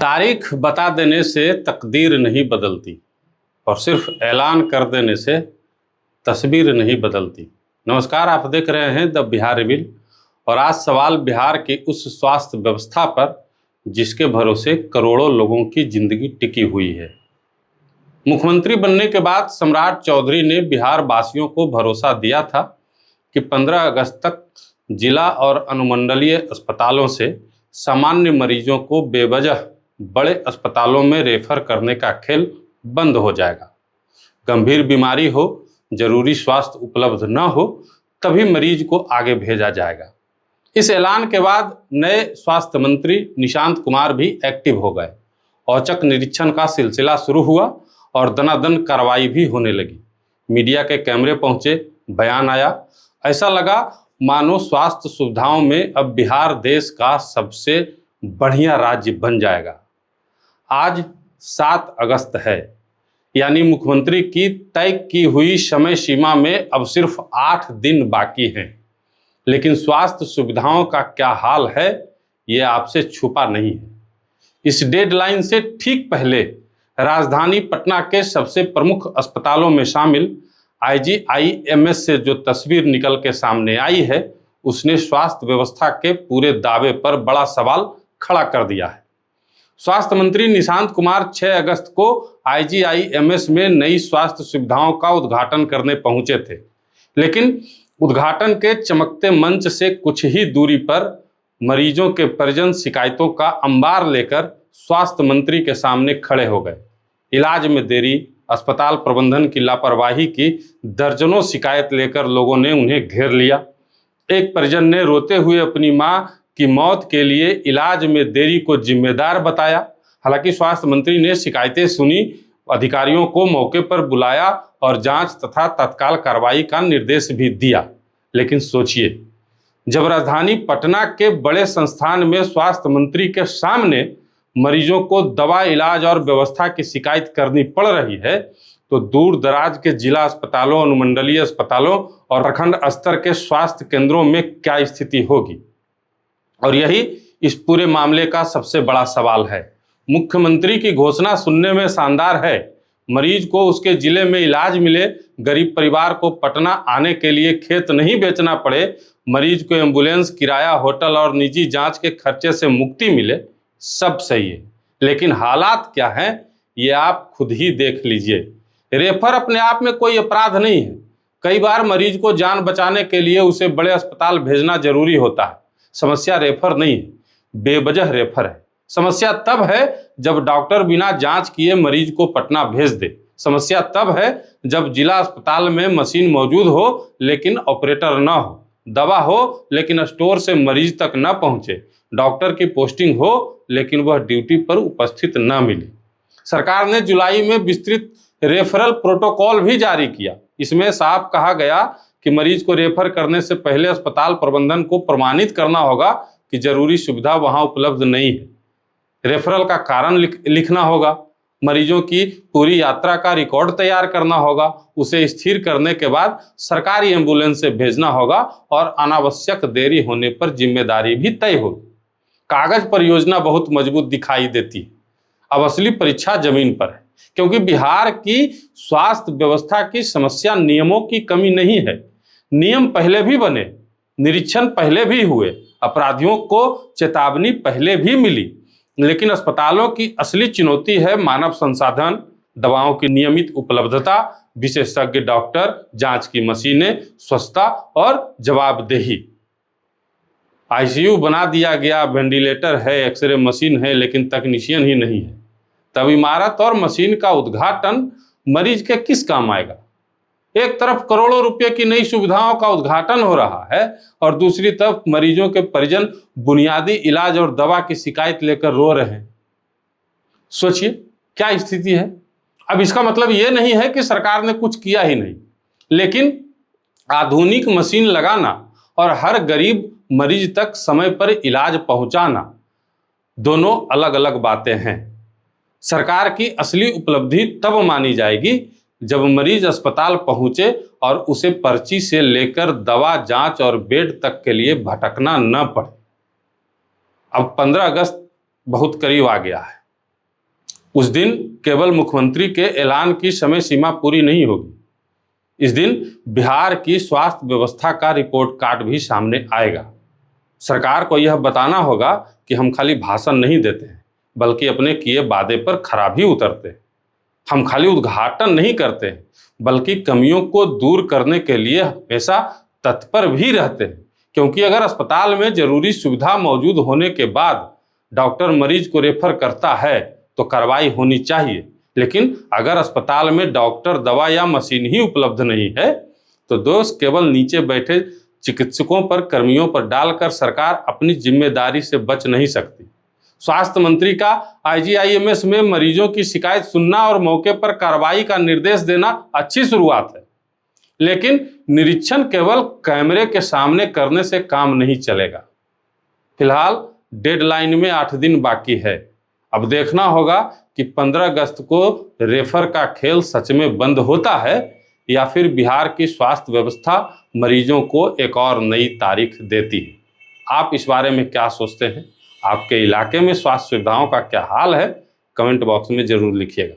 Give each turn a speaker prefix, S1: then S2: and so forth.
S1: तारीख बता देने से तकदीर नहीं बदलती और सिर्फ ऐलान कर देने से तस्वीर नहीं बदलती। नमस्कार, आप देख रहे हैं द बिहार रिवील और आज सवाल बिहार की उस स्वास्थ्य व्यवस्था पर जिसके भरोसे करोड़ों लोगों की जिंदगी टिकी हुई है। मुख्यमंत्री बनने के बाद सम्राट चौधरी ने बिहार वासियों को भरोसा दिया था कि 15 अगस्त तक जिला और अनुमंडलीय अस्पतालों से सामान्य मरीजों को बेवजह बड़े अस्पतालों में रेफर करने का खेल बंद हो जाएगा। गंभीर बीमारी हो, जरूरी स्वास्थ्य उपलब्ध न हो, तभी मरीज को आगे भेजा जाएगा। इस ऐलान के बाद नए स्वास्थ्य मंत्री निशांत कुमार भी एक्टिव हो गए। औचक निरीक्षण का सिलसिला शुरू हुआ और दनादन कार्रवाई भी होने लगी। मीडिया के कैमरे पहुंचे, बयान आया। ऐसा लगा मानो स्वास्थ्य सुविधाओं में अब बिहार देश का सबसे बढ़िया राज्य बन जाएगा। आज 7 अगस्त है, यानी मुख्यमंत्री की तय की हुई समय सीमा में अब सिर्फ 8 दिन बाकी हैं। लेकिन स्वास्थ्य सुविधाओं का क्या हाल है, ये आपसे छुपा नहीं है। इस डेडलाइन से ठीक पहले राजधानी पटना के सबसे प्रमुख अस्पतालों में शामिल IGIMS से जो तस्वीर निकल के सामने आई है, उसने स्वास्थ्य व्यवस्था के पूरे दावे पर बड़ा सवाल खड़ा कर दिया है। स्वास्थ्य मंत्री निशांत कुमार 6 अगस्त को IGIMS में नई स्वास्थ्य सुविधाओं का उद्घाटन करने पहुंचे थे, लेकिन उद्घाटन के चमकते मंच से कुछ ही दूरी पर मरीजों के परिजन शिकायतों का अंबार लेकर स्वास्थ्य मंत्री के सामने खड़े हो गए। इलाज में देरी, अस्पताल प्रबंधन की लापरवाही की दर्जनों शिकायत लेकर लोगों ने उन्हें घेर लिया। एक परिजन ने रोते हुए अपनी मां की मौत के लिए इलाज में देरी को जिम्मेदार बताया। हालांकि स्वास्थ्य मंत्री ने शिकायतें सुनी, अधिकारियों को मौके पर बुलाया और जांच तथा तत्काल कार्रवाई का निर्देश भी दिया। लेकिन सोचिए, जब राजधानी पटना के बड़े संस्थान में स्वास्थ्य मंत्री के सामने मरीजों को दवा, इलाज और व्यवस्था की शिकायत करनी पड़ रही है, तो दूर दराज के जिला अस्पतालों, अनुमंडलीय अस्पतालों और प्रखंड स्तर के स्वास्थ्य केंद्रों में क्या स्थिति होगी। और यही इस पूरे मामले का सबसे बड़ा सवाल है। मुख्यमंत्री की घोषणा सुनने में शानदार है, मरीज को उसके जिले में इलाज मिले, गरीब परिवार को पटना आने के लिए खेत नहीं बेचना पड़े, मरीज को एम्बुलेंस किराया, होटल और निजी जांच के खर्चे से मुक्ति मिले, सब सही है। लेकिन हालात क्या हैं, ये आप खुद ही देख लीजिए। रेफर अपने आप में कोई अपराध नहीं है। कई बार मरीज को जान बचाने के लिए उसे बड़े अस्पताल भेजना जरूरी होता है। समस्या रेफर नहीं है, बेवजह रेफर है। समस्या तब है जब डॉक्टर बिना जांच किए मरीज को पटना भेज दे। समस्या तब है जब जिला अस्पताल में मशीन मौजूद हो लेकिन ऑपरेटर न हो, दवा हो लेकिन स्टोर से मरीज तक न पहुंचे, डॉक्टर की पोस्टिंग हो लेकिन वह ड्यूटी पर उपस्थित न मिले। सरकार ने जुलाई में विस्तृत रेफरल प्रोटोकॉल भी जारी किया। इसमें साफ कहा गया कि मरीज को रेफर करने से पहले अस्पताल प्रबंधन को प्रमाणित करना होगा कि जरूरी सुविधा वहां उपलब्ध नहीं है। रेफरल का कारण लिखना होगा, मरीजों की पूरी यात्रा का रिकॉर्ड तैयार करना होगा, उसे स्थिर करने के बाद सरकारी एम्बुलेंस से भेजना होगा और अनावश्यक देरी होने पर जिम्मेदारी भी तय होगी। कागज पर योजना बहुत मजबूत दिखाई देती है, अब असली परीक्षा जमीन पर है। क्योंकि बिहार की स्वास्थ्य व्यवस्था की समस्या नियमों की कमी नहीं है। नियम पहले भी बने, निरीक्षण पहले भी हुए, अपराधियों को चेतावनी पहले भी मिली, लेकिन अस्पतालों की असली चुनौती है मानव संसाधन, दवाओं की नियमित उपलब्धता, विशेषज्ञ डॉक्टर, जांच की मशीनें, स्वच्छता और जवाबदेही। ICU बना दिया गया, वेंटिलेटर है, एक्सरे मशीन है, लेकिन तकनीशियन ही नहीं है। तब इमारत और मशीन का उद्घाटन मरीज के किस काम आएगा। एक तरफ करोड़ों रुपए की नई सुविधाओं का उद्घाटन हो रहा है और दूसरी तरफ मरीजों के परिजन बुनियादी इलाज और दवा की शिकायत लेकर रो रहे हैं। सोचिए क्या स्थिति है। अब इसका मतलब यह नहीं है कि सरकार ने कुछ किया ही नहीं, लेकिन आधुनिक मशीन लगाना और हर गरीब मरीज तक समय पर इलाज पहुंचाना दोनों अलग अलग बातें हैं। सरकार की असली उपलब्धि तब मानी जाएगी जब मरीज अस्पताल पहुंचे और उसे पर्ची से लेकर दवा, जांच और बेड तक के लिए भटकना न पड़े। अब 15 अगस्त बहुत करीब आ गया है। उस दिन केवल मुख्यमंत्री के ऐलान की समय सीमा पूरी नहीं होगी, इस दिन बिहार की स्वास्थ्य व्यवस्था का रिपोर्ट कार्ड भी सामने आएगा। सरकार को यह बताना होगा कि हम खाली भाषण नहीं देते हैं, बल्कि अपने किए वादे पर खरा भी उतरते हैं। हम खाली उद्घाटन नहीं करते हैं, बल्कि कमियों को दूर करने के लिए हमेशा तत्पर भी रहते हैं। क्योंकि अगर अस्पताल में जरूरी सुविधा मौजूद होने के बाद डॉक्टर मरीज को रेफर करता है तो कार्रवाई होनी चाहिए, लेकिन अगर अस्पताल में डॉक्टर, दवा या मशीन ही उपलब्ध नहीं है तो दोष केवल नीचे बैठे चिकित्सकों पर, कर्मियों पर डालकर सरकार अपनी जिम्मेदारी से बच नहीं सकती। स्वास्थ्य मंत्री का आईजीआईएमएस में मरीजों की शिकायत सुनना और मौके पर कार्रवाई का निर्देश देना अच्छी शुरुआत है, लेकिन निरीक्षण केवल कैमरे के सामने करने से काम नहीं चलेगा। फिलहाल डेडलाइन में 8 दिन बाकी है। अब देखना होगा कि 15 अगस्त को रेफर का खेल सच में बंद होता है या फिर बिहार की स्वास्थ्य व्यवस्था मरीजों को एक और नई तारीख देती है। आप इस बारे में क्या सोचते हैं? आपके इलाके में स्वास्थ्य सुविधाओं का क्या हाल है? कमेंट बॉक्स में जरूर लिखिएगा।